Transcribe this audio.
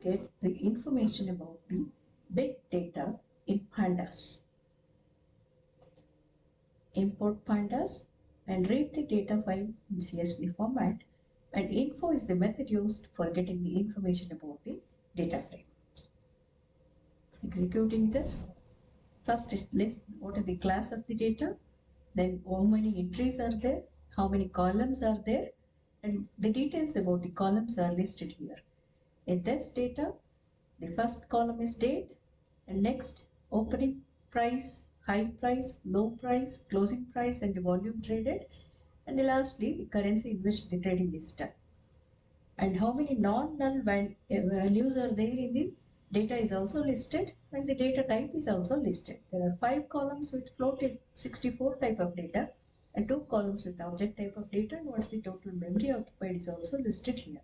get the information about the big data in Pandas. Import Pandas and read the data file in CSV format, and info is the method used for getting the information about the data frame. Executing this, first it lists what is the class of the data, then how many entries are there, how many columns are there, and the details about the columns are listed here. In this data, the first column is date, and next opening price, high price, low price, closing price, and the volume traded, and lastly the currency in which the trading is done. And how many non-null values are there in the data is also listed, and the data type is also listed. There are 5 columns with float 64 type of data and 2 columns with object type of data, and what is the total memory occupied is also listed here.